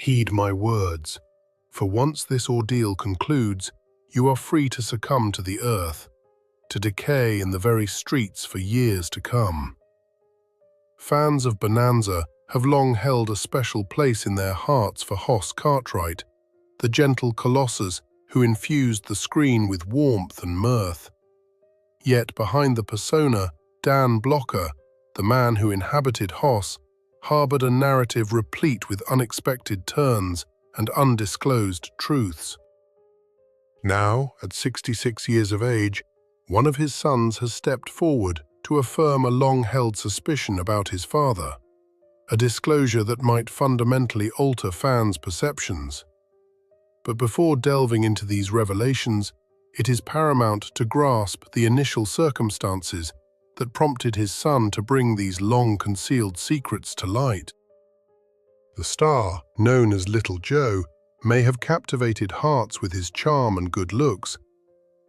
Heed my words, for once this ordeal concludes, you are free to succumb to the earth, to decay in the very streets for years to come. Fans of Bonanza have long held a special place in their hearts for Hoss Cartwright, the gentle colossus who infused the screen with warmth and mirth. Yet behind the persona, Dirk Blocker, the man who inhabited Hoss, harbored a narrative replete with unexpected turns and undisclosed truths. Now, at 66 years of age, one of his sons has stepped forward to affirm a long-held suspicion about his father, a disclosure that might fundamentally alter fans' perceptions. But before delving into these revelations, it is paramount to grasp the initial circumstances that prompted his son to bring these long-concealed secrets to light. The star, known as Little Joe, may have captivated hearts with his charm and good looks,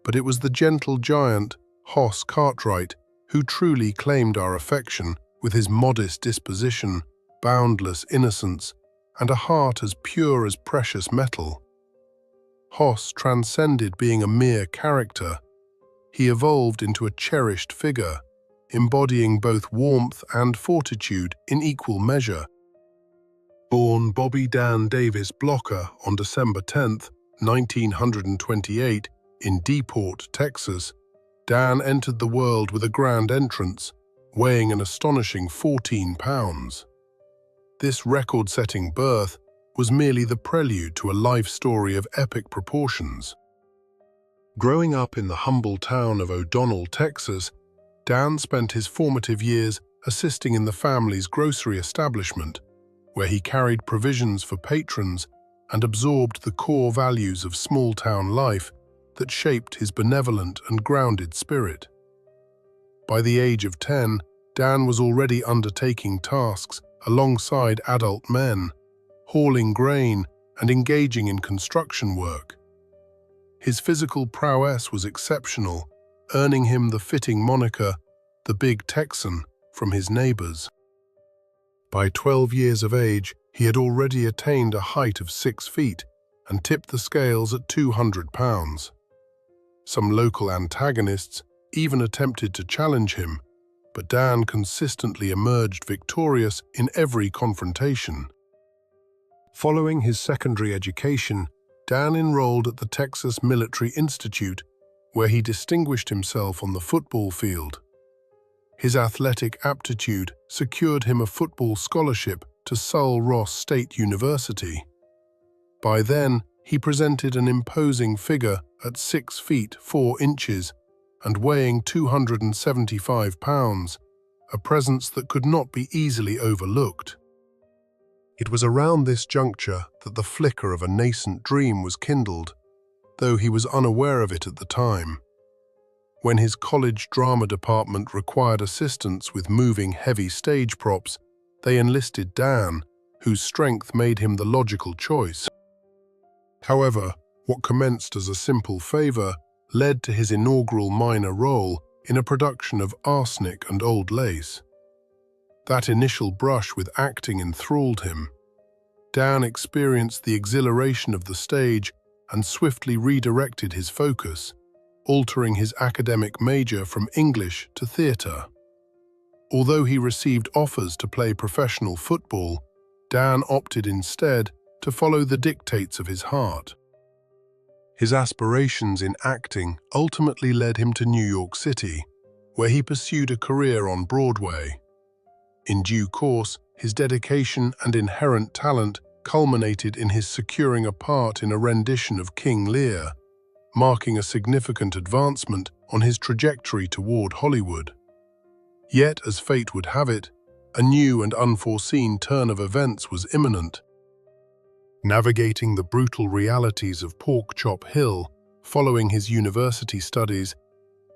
but it was the gentle giant, Hoss Cartwright, who truly claimed our affection with his modest disposition, boundless innocence, and a heart as pure as precious metal. Hoss transcended being a mere character. He evolved into a cherished figure, embodying both warmth and fortitude in equal measure. Born Bobby Dan Davis Blocker on December 10, 1928, in Deport, Texas, Dan entered the world with a grand entrance, weighing an astonishing 14 pounds. This record-setting birth was merely the prelude to a life story of epic proportions. Growing up in the humble town of O'Donnell, Texas, Dan spent his formative years assisting in the family's grocery establishment, where he carried provisions for patrons and absorbed the core values of small-town life that shaped his benevolent and grounded spirit. By the age of 10, Dan was already undertaking tasks alongside adult men, hauling grain and engaging in construction work. His physical prowess was exceptional, earning him the fitting moniker, the Big Texan, from his neighbors. By 12 years of age, he had already attained a height of 6 feet and tipped the scales at 200 pounds. Some local antagonists even attempted to challenge him, but Dan consistently emerged victorious in every confrontation. Following his secondary education, Dan enrolled at the Texas Military Institute, where he distinguished himself on the football field. His athletic aptitude secured him a football scholarship to Sul Ross State University. By then, he presented an imposing figure at 6 feet 4 inches and weighing 275 pounds, a presence that could not be easily overlooked. It was around this juncture that the flicker of a nascent dream was kindled, though he was unaware of it at the time. When his college drama department required assistance with moving heavy stage props, they enlisted Dan, whose strength made him the logical choice. However, what commenced as a simple favor led to his inaugural minor role in a production of Arsenic and Old Lace. That initial brush with acting enthralled him. Dan experienced the exhilaration of the stage and swiftly redirected his focus, altering his academic major from English to theater. Although he received offers to play professional football, Dan opted instead to follow the dictates of his heart. His aspirations in acting ultimately led him to New York City, where he pursued a career on Broadway. In due course, his dedication and inherent talent culminated in his securing a part in a rendition of King Lear, marking a significant advancement on his trajectory toward Hollywood. Yet, as fate would have it, a new and unforeseen turn of events was imminent. Navigating the brutal realities of Pork Chop Hill following his university studies,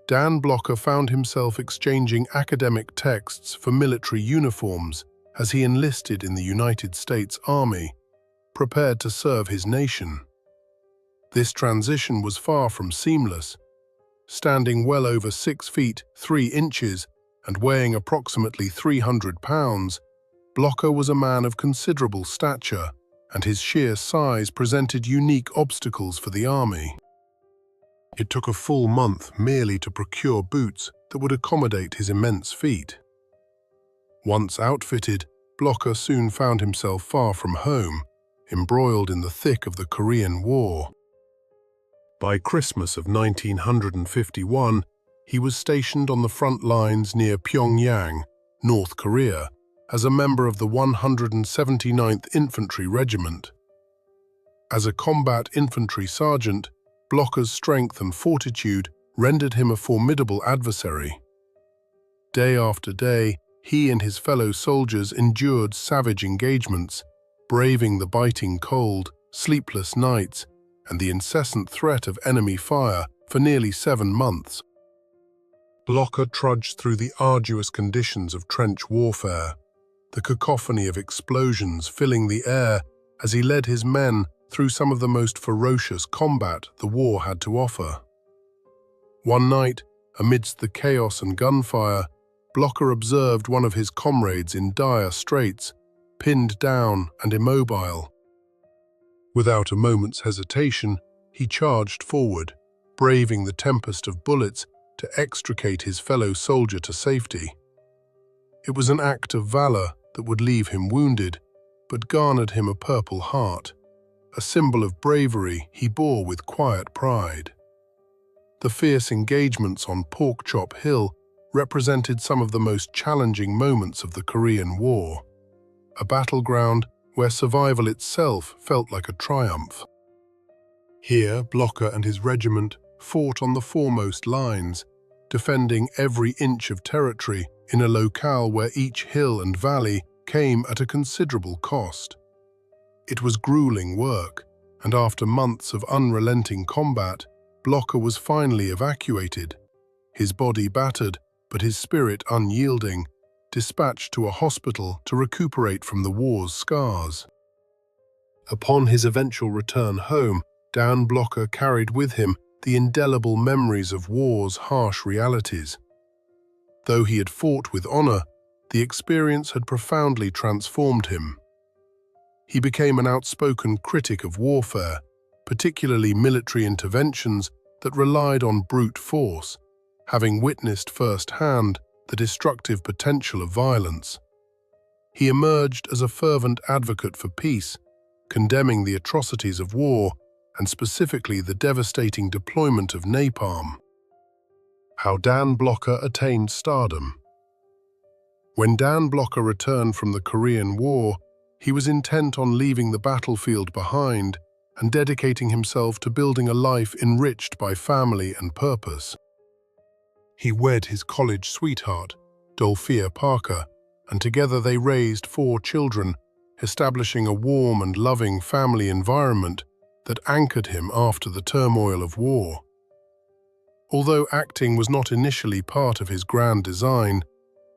Dan Blocker found himself exchanging academic texts for military uniforms as he enlisted in the United States Army, prepared to serve his nation. This transition was far from seamless. Standing well over 6 feet 3 inches and weighing approximately 300 pounds, Blocker was a man of considerable stature, and his sheer size presented unique obstacles for the army. It took a full month merely to procure boots that would accommodate his immense feet. Once outfitted, Blocker soon found himself far from home, embroiled in the thick of the Korean War. By Christmas of 1951, he was stationed on the front lines near Pyongyang, North Korea, as a member of the 179th Infantry Regiment. As a combat infantry sergeant, Blocker's strength and fortitude rendered him a formidable adversary. Day after day, he and his fellow soldiers endured savage engagements, braving the biting cold, sleepless nights, and the incessant threat of enemy fire for nearly 7 months. Blocker trudged through the arduous conditions of trench warfare, the cacophony of explosions filling the air as he led his men through some of the most ferocious combat the war had to offer. One night, amidst the chaos and gunfire, Blocker observed one of his comrades in dire straits, pinned down and immobile. Without a moment's hesitation, he charged forward, braving the tempest of bullets to extricate his fellow soldier to safety. It was an act of valor that would leave him wounded, but garnered him a Purple Heart, a symbol of bravery he bore with quiet pride. The fierce engagements on Pork Chop Hill represented some of the most challenging moments of the Korean War, a battleground where survival itself felt like a triumph. Here, Blocker and his regiment fought on the foremost lines, defending every inch of territory in a locale where each hill and valley came at a considerable cost. It was grueling work, and after months of unrelenting combat, Blocker was finally evacuated, his body battered but his spirit unyielding, dispatched to a hospital to recuperate from the war's scars. Upon his eventual return home, Dan Blocker carried with him the indelible memories of war's harsh realities. Though he had fought with honor, the experience had profoundly transformed him. He became an outspoken critic of warfare, particularly military interventions that relied on brute force, having witnessed firsthand the destructive potential of violence. He emerged as a fervent advocate for peace, condemning the atrocities of war and specifically the devastating deployment of napalm. How Dan Blocker attained stardom. When Dan Blocker returned from the Korean War, he was intent on leaving the battlefield behind and dedicating himself to building a life enriched by family and purpose. He wed his college sweetheart, Dolphia Parker, and together they raised 4 children, establishing a warm and loving family environment that anchored him after the turmoil of war. Although acting was not initially part of his grand design,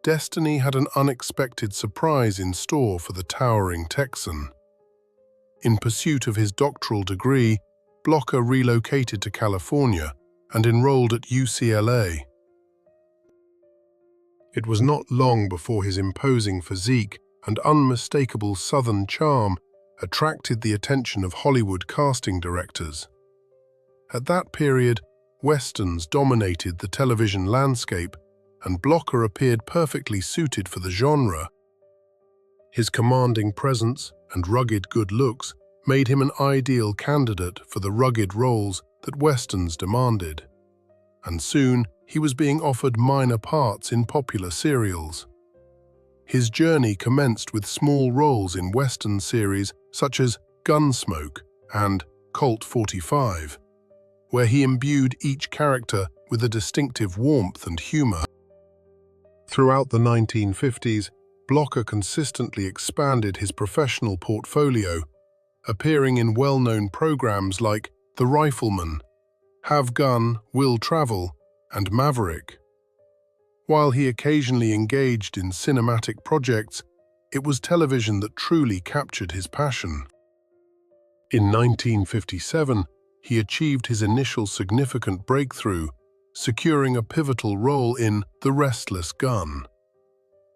destiny had an unexpected surprise in store for the towering Texan. In pursuit of his doctoral degree, Blocker relocated to California and enrolled at UCLA. It was not long before his imposing physique and unmistakable Southern charm attracted the attention of Hollywood casting directors. At that period, Westerns dominated the television landscape, and Blocker appeared perfectly suited for the genre. His commanding presence and rugged good looks made him an ideal candidate for the rugged roles that Westerns demanded. And soon, he was being offered minor parts in popular serials. His journey commenced with small roles in Western series such as Gunsmoke and Colt 45, where he imbued each character with a distinctive warmth and humor. Throughout the 1950s, Blocker consistently expanded his professional portfolio, appearing in well-known programs like The Rifleman, Have Gun, Will Travel, and Maverick. While he occasionally engaged in cinematic projects, it was television that truly captured his passion. In 1957, he achieved his initial significant breakthrough, securing a pivotal role in The Restless Gun.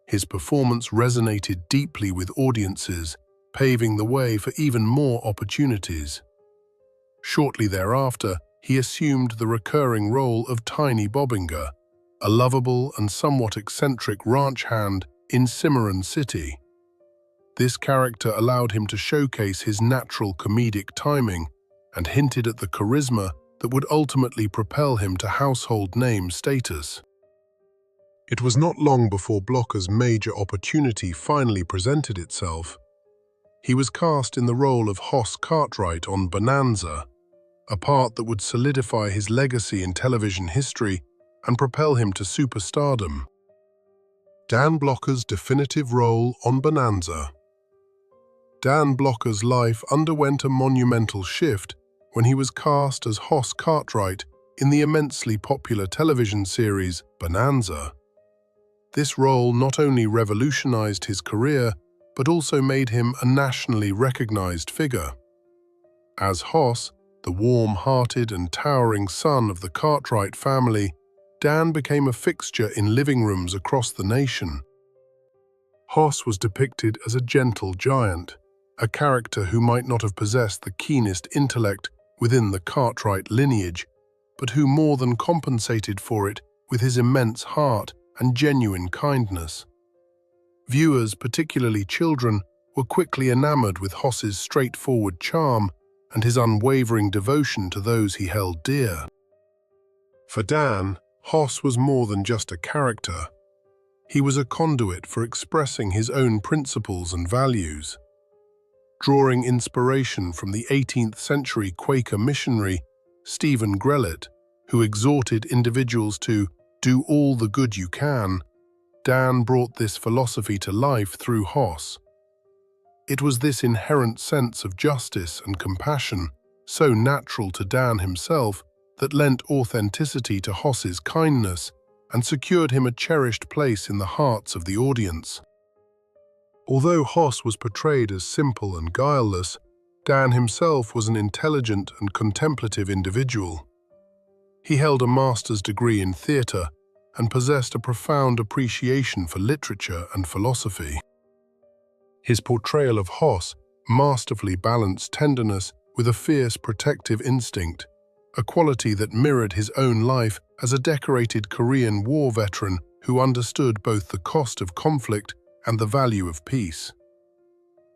His performance resonated deeply with audiences, paving the way for even more opportunities. Shortly thereafter, he assumed the recurring role of Tiny Bobbinger, a lovable and somewhat eccentric ranch hand in Cimarron City. This character allowed him to showcase his natural comedic timing and hinted at the charisma that would ultimately propel him to household name status. It was not long before Blocker's major opportunity finally presented itself. He was cast in the role of Hoss Cartwright on Bonanza, a part that would solidify his legacy in television history and propel him to superstardom. Dan Blocker's definitive role on Bonanza. Dan Blocker's life underwent a monumental shift when he was cast as Hoss Cartwright in the immensely popular television series Bonanza. This role not only revolutionized his career, but also made him a nationally recognized figure. As Hoss, the warm-hearted and towering son of the Cartwright family, Dan became a fixture in living rooms across the nation. Hoss was depicted as a gentle giant, a character who might not have possessed the keenest intellect within the Cartwright lineage, but who more than compensated for it with his immense heart and genuine kindness. Viewers, particularly children, were quickly enamored with Hoss's straightforward charm and his unwavering devotion to those he held dear. For Dan, Hoss was more than just a character. He was a conduit for expressing his own principles and values. Drawing inspiration from the 18th century Quaker missionary Stephen Grellet, who exhorted individuals to do all the good you can, Dan brought this philosophy to life through Hoss. It was this inherent sense of justice and compassion, so natural to Dan himself, that lent authenticity to Hoss's kindness and secured him a cherished place in the hearts of the audience. Although Hoss was portrayed as simple and guileless, Dan himself was an intelligent and contemplative individual. He held a master's degree in theatre and possessed a profound appreciation for literature and philosophy. His portrayal of Hoss masterfully balanced tenderness with a fierce protective instinct, a quality that mirrored his own life as a decorated Korean War veteran who understood both the cost of conflict and the value of peace.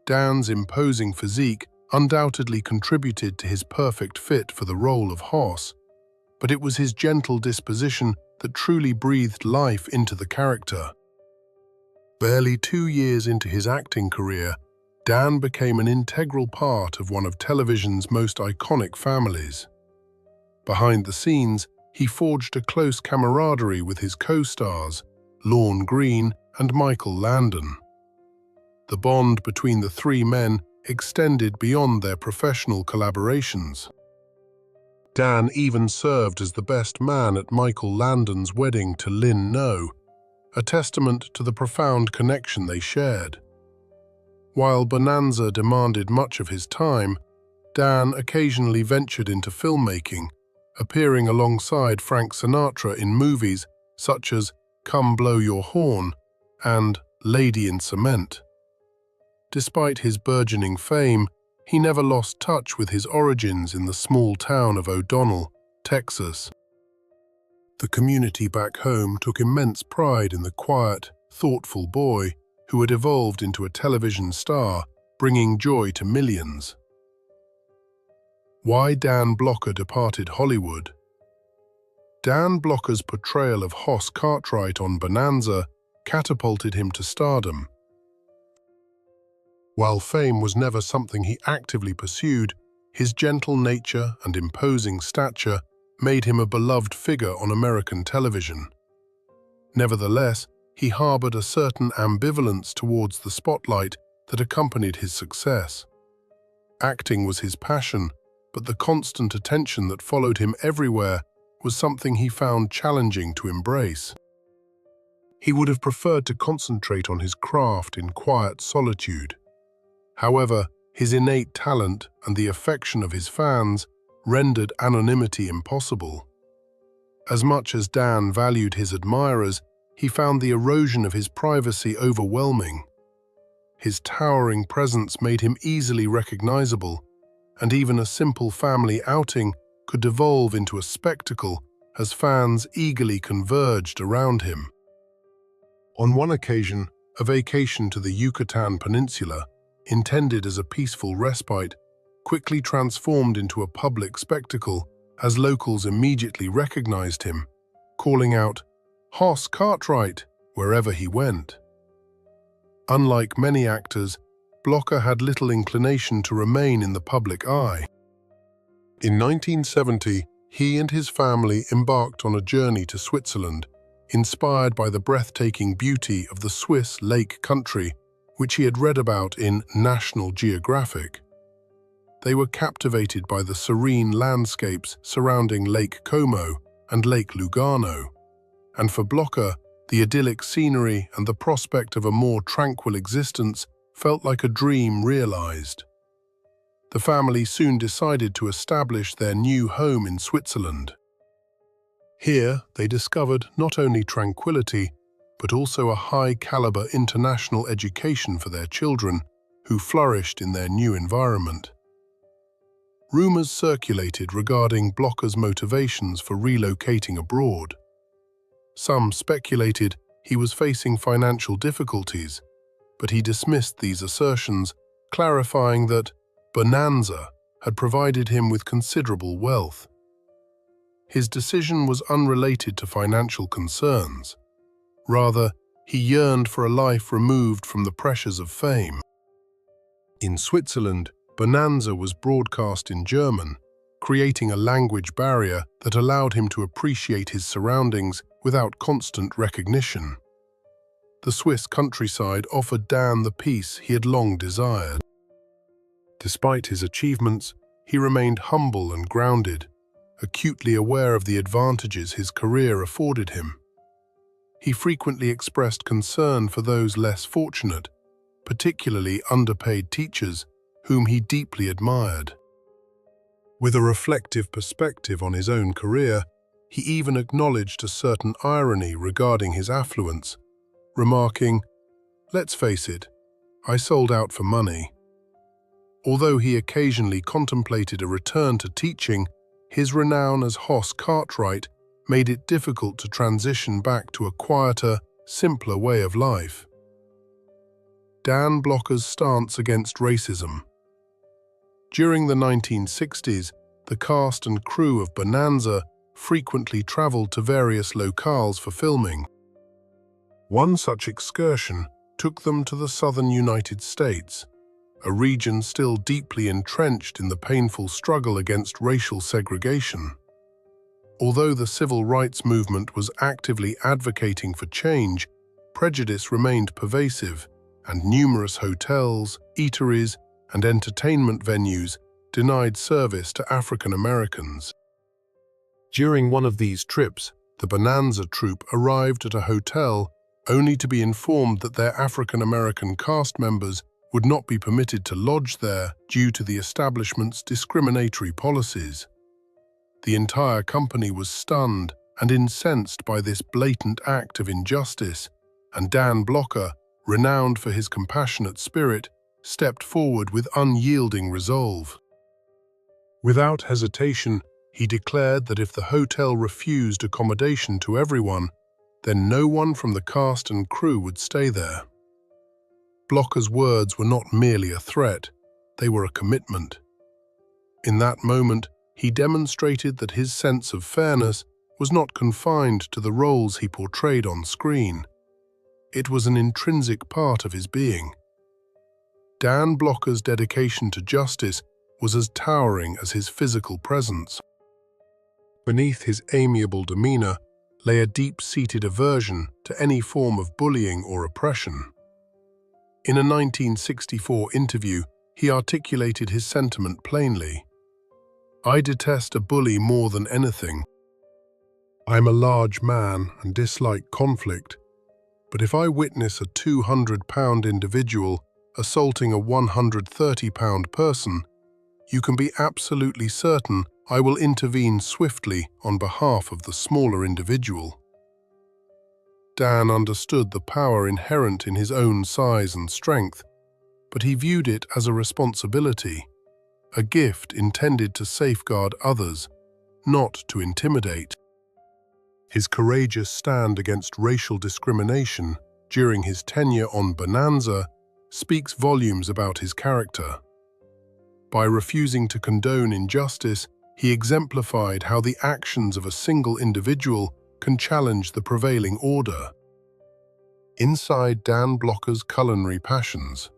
Dan's imposing physique undoubtedly contributed to his perfect fit for the role of Hoss, but it was his gentle disposition that truly breathed life into the character. Barely 2 years into his acting career, Dan became an integral part of one of television's most iconic families. Behind the scenes, he forged a close camaraderie with his co-stars, Lorne Greene and Michael Landon. The bond between the three men extended beyond their professional collaborations. Dan even served as the best man at Michael Landon's wedding to Lynn No, a testament to the profound connection they shared. While Bonanza demanded much of his time, Dan occasionally ventured into filmmaking, appearing alongside Frank Sinatra in movies such as Come Blow Your Horn and Lady in Cement. Despite his burgeoning fame, he never lost touch with his origins in the small town of O'Donnell, Texas. The community back home took immense pride in the quiet, thoughtful boy who had evolved into a television star, bringing joy to millions. Why Dan Blocker departed Hollywood. Dan Blocker's portrayal of Hoss Cartwright on Bonanza catapulted him to stardom. While fame was never something he actively pursued, his gentle nature and imposing stature made him a beloved figure on American television. Nevertheless, he harbored a certain ambivalence towards the spotlight that accompanied his success. Acting was his passion, but the constant attention that followed him everywhere was something he found challenging to embrace. He would have preferred to concentrate on his craft in quiet solitude. However, his innate talent and the affection of his fans rendered anonymity impossible. As much as Dan valued his admirers, he found the erosion of his privacy overwhelming. His towering presence made him easily recognizable, and even a simple family outing could devolve into a spectacle as fans eagerly converged around him. On one occasion, a vacation to the Yucatan Peninsula, intended as a peaceful respite, quickly transformed into a public spectacle as locals immediately recognized him, calling out, "Hoss Cartwright," wherever he went. Unlike many actors, Blocker had little inclination to remain in the public eye. In 1970, he and his family embarked on a journey to Switzerland, inspired by the breathtaking beauty of the Swiss Lake Country, which he had read about in National Geographic. They were captivated by the serene landscapes surrounding Lake Como and Lake Lugano, and for Blocker, the idyllic scenery and the prospect of a more tranquil existence felt like a dream realized. The family soon decided to establish their new home in Switzerland. Here, they discovered not only tranquility, but also a high-caliber international education for their children, who flourished in their new environment. Rumors circulated regarding Blocker's motivations for relocating abroad. Some speculated he was facing financial difficulties, but he dismissed these assertions, clarifying that Bonanza had provided him with considerable wealth. His decision was unrelated to financial concerns. Rather, he yearned for a life removed from the pressures of fame. In Switzerland, Bonanza was broadcast in German, creating a language barrier that allowed him to appreciate his surroundings without constant recognition. The Swiss countryside offered Dan the peace he had long desired. Despite his achievements, he remained humble and grounded, acutely aware of the advantages his career afforded him. He frequently expressed concern for those less fortunate, particularly underpaid teachers, whom he deeply admired. With a reflective perspective on his own career, he even acknowledged a certain irony regarding his affluence, remarking, "Let's face it, I sold out for money." Although he occasionally contemplated a return to teaching, his renown as Hoss Cartwright made it difficult to transition back to a quieter, simpler way of life. Dan Blocker's stance against racism. During the 1960s, the cast and crew of Bonanza frequently traveled to various locales for filming. One such excursion took them to the southern United States, a region still deeply entrenched in the painful struggle against racial segregation. Although the civil rights movement was actively advocating for change, prejudice remained pervasive, and numerous hotels, eateries, and entertainment venues denied service to African Americans. During one of these trips, the Bonanza troupe arrived at a hotel only to be informed that their African American cast members would not be permitted to lodge there due to the establishment's discriminatory policies. The entire company was stunned and incensed by this blatant act of injustice, and Dan Blocker, renowned for his compassionate spirit, stepped forward with unyielding resolve. Without hesitation, he declared that if the hotel refused accommodation to everyone, then no one from the cast and crew would stay there. Blocker's words were not merely a threat, they were a commitment. In that moment, he demonstrated that his sense of fairness was not confined to the roles he portrayed on screen. It was an intrinsic part of his being. Dan Blocker's dedication to justice was as towering as his physical presence. Beneath his amiable demeanor lay a deep-seated aversion to any form of bullying or oppression. In a 1964 interview, he articulated his sentiment plainly. "I detest a bully more than anything. I'm a large man and dislike conflict, but if I witness a 200-pound individual assaulting a 130-pound person, you can be absolutely certain I will intervene swiftly on behalf of the smaller individual." Dan understood the power inherent in his own size and strength, but he viewed it as a responsibility, a gift intended to safeguard others, not to intimidate. His courageous stand against racial discrimination during his tenure on Bonanza speaks volumes about his character. By refusing to condone injustice, he exemplified how the actions of a single individual can challenge the prevailing order. Inside Dan Blocker's culinary passions.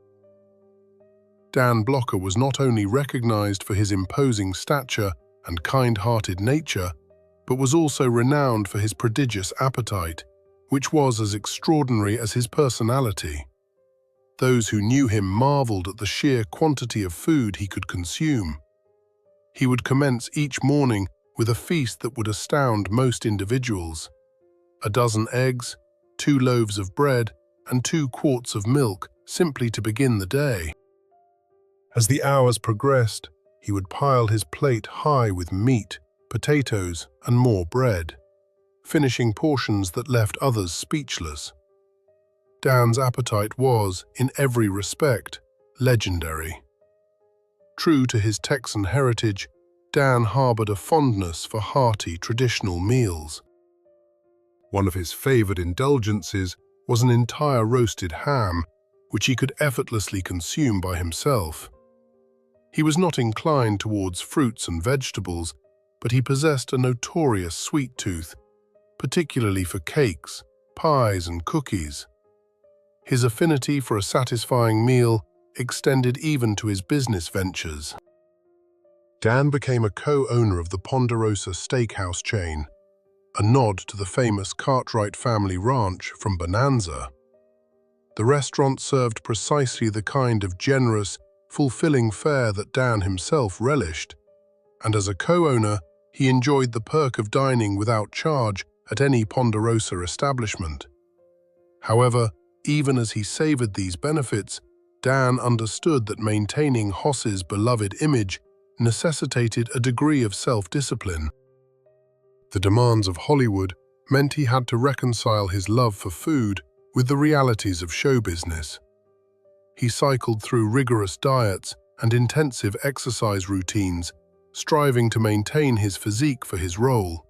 Dan Blocker was not only recognized for his imposing stature and kind-hearted nature, but was also renowned for his prodigious appetite, which was as extraordinary as his personality. Those who knew him marveled at the sheer quantity of food he could consume. He would commence each morning with a feast that would astound most individuals: a dozen eggs, 2 loaves of bread, and 2 quarts of milk, simply to begin the day. As the hours progressed, he would pile his plate high with meat, potatoes, and more bread, finishing portions that left others speechless. Dan's appetite was, in every respect, legendary. True to his Texan heritage, Dan harbored a fondness for hearty, traditional meals. One of his favored indulgences was an entire roasted ham, which he could effortlessly consume by himself. He was not inclined towards fruits and vegetables, but he possessed a notorious sweet tooth, particularly for cakes, pies, and cookies. His affinity for a satisfying meal extended even to his business ventures. Dan became a co-owner of the Ponderosa Steakhouse chain, a nod to the famous Cartwright family ranch from Bonanza. The restaurant served precisely the kind of generous, fulfilling fare that Dan himself relished, and as a co-owner, he enjoyed the perk of dining without charge at any Ponderosa establishment. However, even as he savored these benefits, Dan understood that maintaining Hoss's beloved image necessitated a degree of self-discipline. The demands of Hollywood meant he had to reconcile his love for food with the realities of show business. He cycled through rigorous diets and intensive exercise routines, striving to maintain his physique for his role.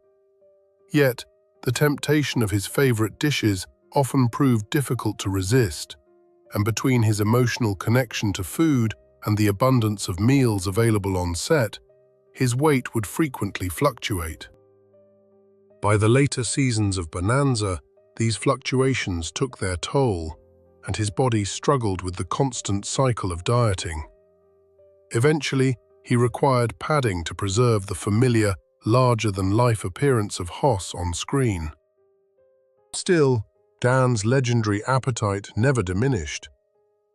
Yet, the temptation of his favorite dishes often proved difficult to resist, and between his emotional connection to food and the abundance of meals available on set, his weight would frequently fluctuate. By the later seasons of Bonanza, these fluctuations took their toll, and his body struggled with the constant cycle of dieting. Eventually, he required padding to preserve the familiar, larger-than-life appearance of Hoss on screen. Still, Dan's legendary appetite never diminished,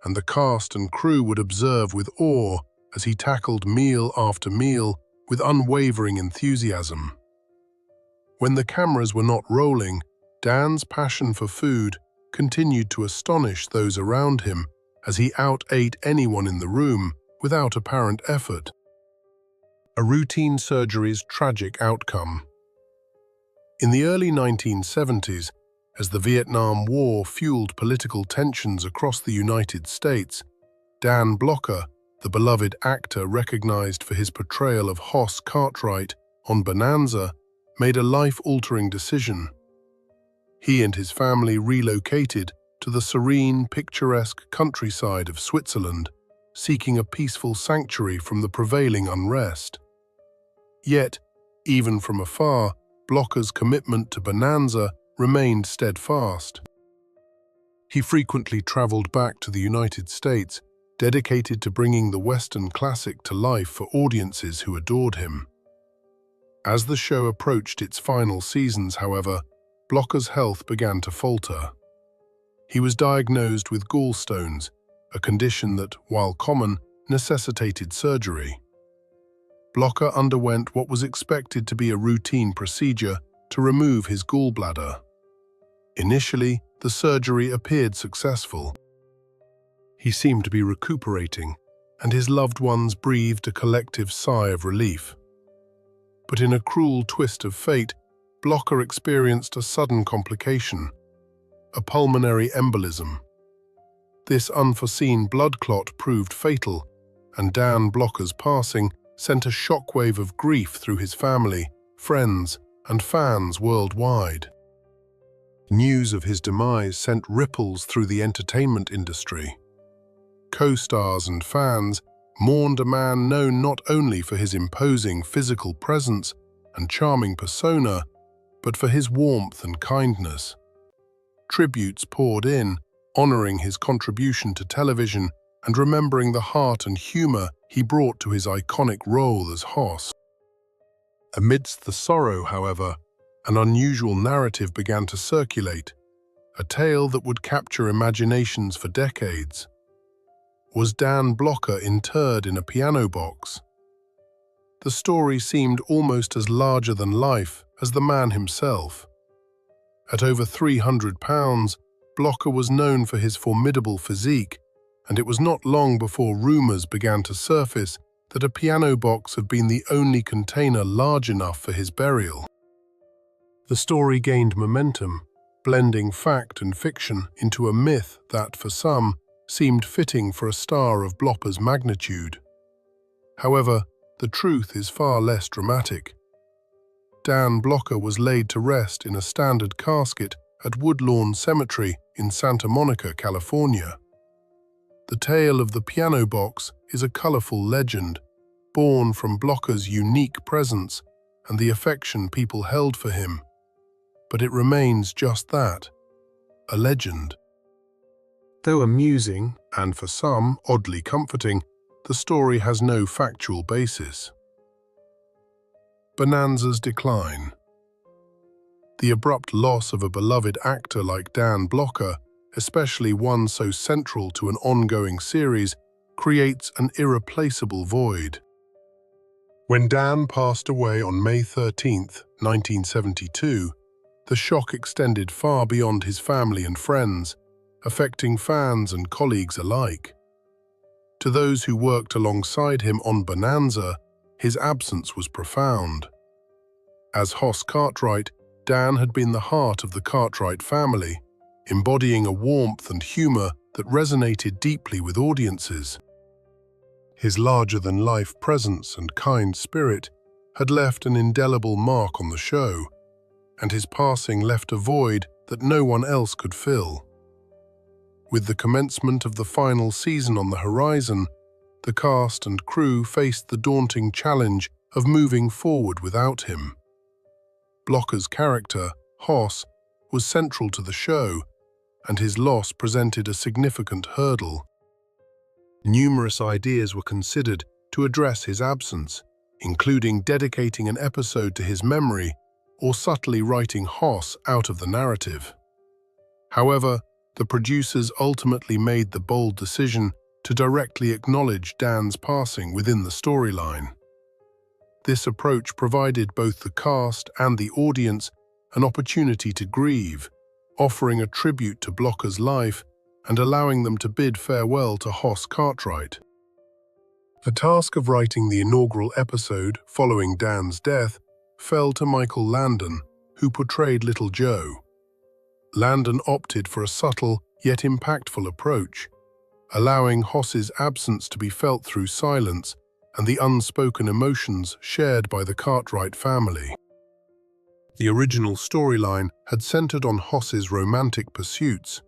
and the cast and crew would observe with awe as he tackled meal after meal with unwavering enthusiasm. When the cameras were not rolling, Dan's passion for food continued to astonish those around him as he out-ate anyone in the room without apparent effort. A routine surgery's tragic outcome. In the early 1970s, as the Vietnam War fueled political tensions across the United States, Dan Blocker, the beloved actor recognized for his portrayal of Hoss Cartwright on Bonanza, made a life-altering decision. He and his family relocated to the serene, picturesque countryside of Switzerland, seeking a peaceful sanctuary from the prevailing unrest. Yet, even from afar, Blocker's commitment to Bonanza remained steadfast. He frequently traveled back to the United States, dedicated to bringing the Western classic to life for audiences who adored him. As the show approached its final seasons, however, Blocker's health began to falter. He was diagnosed with gallstones, a condition that, while common, necessitated surgery. Blocker underwent what was expected to be a routine procedure to remove his gallbladder. Initially, the surgery appeared successful. He seemed to be recuperating, and his loved ones breathed a collective sigh of relief. But in a cruel twist of fate, Blocker experienced a sudden complication, a pulmonary embolism. This unforeseen blood clot proved fatal, and Dan Blocker's passing sent a shockwave of grief through his family, friends, and fans worldwide. News of his demise sent ripples through the entertainment industry. Co-stars and fans mourned a man known not only for his imposing physical presence and charming persona, but for his warmth and kindness. Tributes poured in, honoring his contribution to television and remembering the heart and humor he brought to his iconic role as Hoss. Amidst the sorrow, however, an unusual narrative began to circulate, a tale that would capture imaginations for decades. Was Dan Blocker interred in a piano box? The story seemed almost as larger than life as the man himself. At over 300 pounds, Blocker was known for his formidable physique, and it was not long before rumors began to surface that a piano box had been the only container large enough for his burial. The story gained momentum, blending fact and fiction into a myth that, for some, seemed fitting for a star of Blocker's magnitude. However, the truth is far less dramatic. Dan Blocker was laid to rest in a standard casket at Woodlawn Cemetery in Santa Monica, California. The tale of the piano box is a colorful legend, born from Blocker's unique presence and the affection people held for him. But it remains just that, a legend. Though amusing, and for some oddly comforting, the story has no factual basis. Bonanza's decline. The abrupt loss of a beloved actor like Dan Blocker, especially one so central to an ongoing series, creates an irreplaceable void. When Dan passed away on May 13, 1972, the shock extended far beyond his family and friends, affecting fans and colleagues alike. To those who worked alongside him on Bonanza, his absence was profound. As Hoss Cartwright, Dan had been the heart of the Cartwright family, embodying a warmth and humor that resonated deeply with audiences. His larger-than-life presence and kind spirit had left an indelible mark on the show, and his passing left a void that no one else could fill. With the commencement of the final season on the horizon, the cast and crew faced the daunting challenge of moving forward without him. Blocker's character, Hoss, was central to the show, and his loss presented a significant hurdle. Numerous ideas were considered to address his absence, including dedicating an episode to his memory or subtly writing Hoss out of the narrative. However, the producers ultimately made the bold decision to directly acknowledge Dan's passing within the storyline. This approach provided both the cast and the audience an opportunity to grieve, offering a tribute to Blocker's life and allowing them to bid farewell to Hoss Cartwright. The task of writing the inaugural episode following Dan's death fell to Michael Landon, who portrayed Little Joe. Landon opted for a subtle yet impactful approach, allowing Hoss's absence to be felt through silence and the unspoken emotions shared by the Cartwright family. The original storyline had centered on Hoss's romantic pursuits,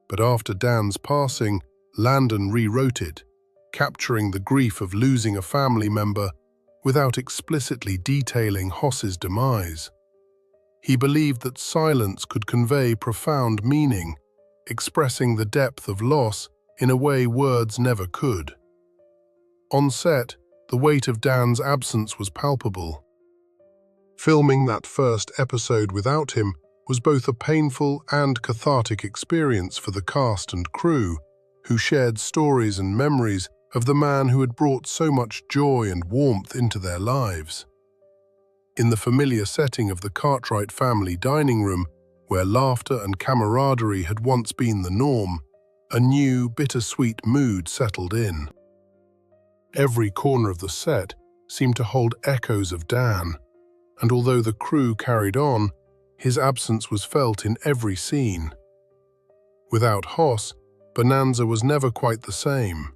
but after Dan's passing, Landon rewrote it, capturing the grief of losing a family member without explicitly detailing Hoss's demise. He believed that silence could convey profound meaning, expressing the depth of loss in a way words never could. On set, the weight of Dan's absence was palpable. Filming that first episode without him was both a painful and cathartic experience for the cast and crew, who shared stories and memories of the man who had brought so much joy and warmth into their lives. In the familiar setting of the Cartwright family dining room, where laughter and camaraderie had once been the norm, a new, bittersweet mood settled in. Every corner of the set seemed to hold echoes of Dan, and although the crew carried on, his absence was felt in every scene. Without Hoss, Bonanza was never quite the same.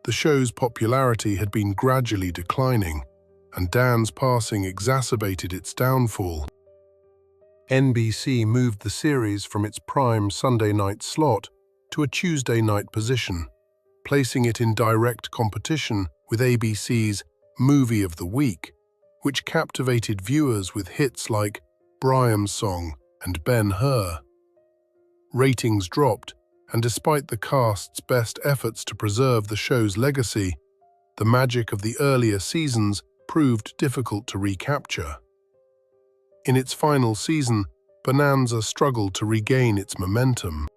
The show's popularity had been gradually declining, and Dan's passing exacerbated its downfall. NBC moved the series from its prime Sunday night slot to a Tuesday night position, placing it in direct competition with ABC's Movie of the Week, which captivated viewers with hits like Brian's Song and Ben-Hur. Ratings dropped, and despite the cast's best efforts to preserve the show's legacy, the magic of the earlier seasons proved difficult to recapture. In its final season, Bonanza struggled to regain its momentum.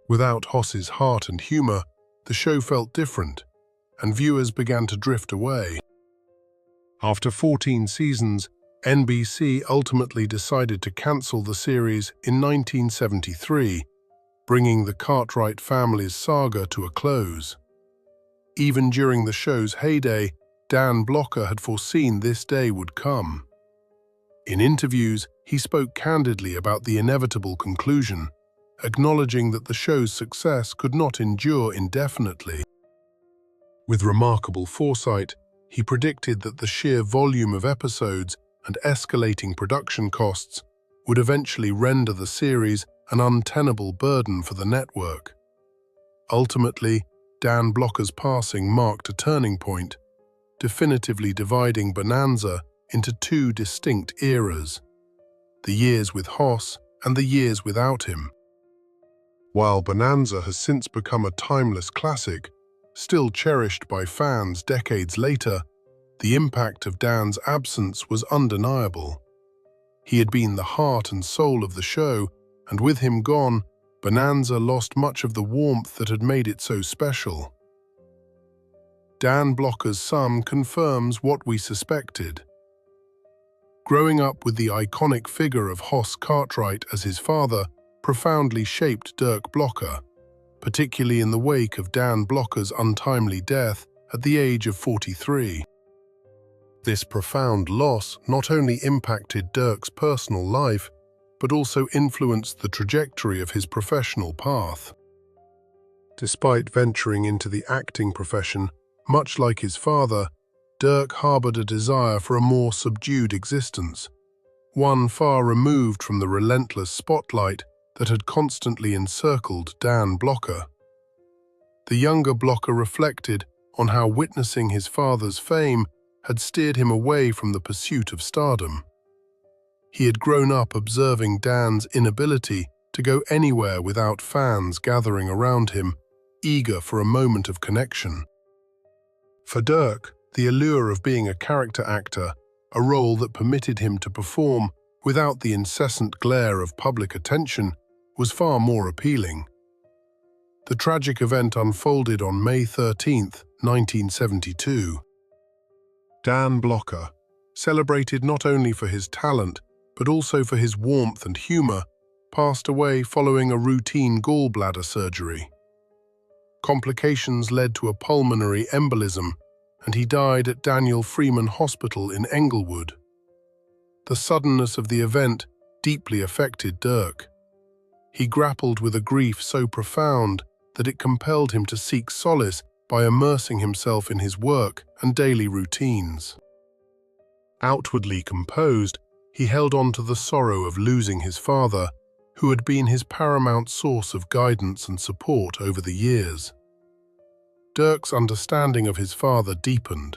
Without Hoss's heart and humor, the show felt different, and viewers began to drift away. After 14 seasons, NBC ultimately decided to cancel the series in 1973, bringing the Cartwright family's saga to a close. Even during the show's heyday, Dirk Blocker had foreseen this day would come. In interviews, he spoke candidly about the inevitable conclusion, acknowledging that the show's success could not endure indefinitely. With remarkable foresight, he predicted that the sheer volume of episodes and escalating production costs would eventually render the series an untenable burden for the network. Ultimately, Dirk Blocker's passing marked a turning point, definitively dividing Bonanza into two distinct eras: the years with Hoss and the years without him. While Bonanza has since become a timeless classic, still cherished by fans decades later, the impact of Dan's absence was undeniable. He had been the heart and soul of the show, and with him gone, Bonanza lost much of the warmth that had made it so special. Dirk Blocker's son confirms what we suspected. Growing up with the iconic figure of Hoss Cartwright as his father profoundly shaped Dirk Blocker, particularly in the wake of Dirk Blocker's untimely death at the age of 43. This profound loss not only impacted Dirk's personal life, but also influenced the trajectory of his professional path. Despite venturing into the acting profession, much like his father, Dirk harbored a desire for a more subdued existence, one far removed from the relentless spotlight that had constantly encircled Dirk Blocker. The younger Blocker reflected on how witnessing his father's fame had steered him away from the pursuit of stardom. He had grown up observing Dan's inability to go anywhere without fans gathering around him, eager for a moment of connection. For Dirk, the allure of being a character actor, a role that permitted him to perform without the incessant glare of public attention, was far more appealing. The tragic event unfolded on May 13, 1972. Dirk Blocker, celebrated not only for his talent, but also for his warmth and humor, passed away following a routine gallbladder surgery. Complications led to a pulmonary embolism, and he died at Daniel Freeman Hospital in Englewood. The suddenness of the event deeply affected Dirk. He grappled with a grief so profound that it compelled him to seek solace by immersing himself in his work and daily routines. Outwardly composed, he held on to the sorrow of losing his father, who had been his paramount source of guidance and support over the years. Dirk's understanding of his father deepened.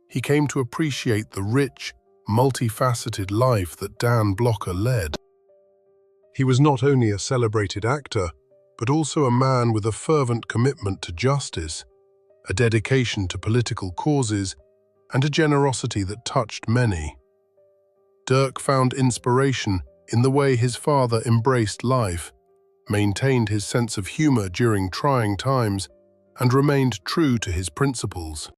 He came to appreciate the rich, multifaceted life that Dirk Blocker led. He was not only a celebrated actor, but also a man with a fervent commitment to justice, a dedication to political causes, and a generosity that touched many. Dirk found inspiration in the way his father embraced life, maintained his sense of humor during trying times, and remained true to his principles.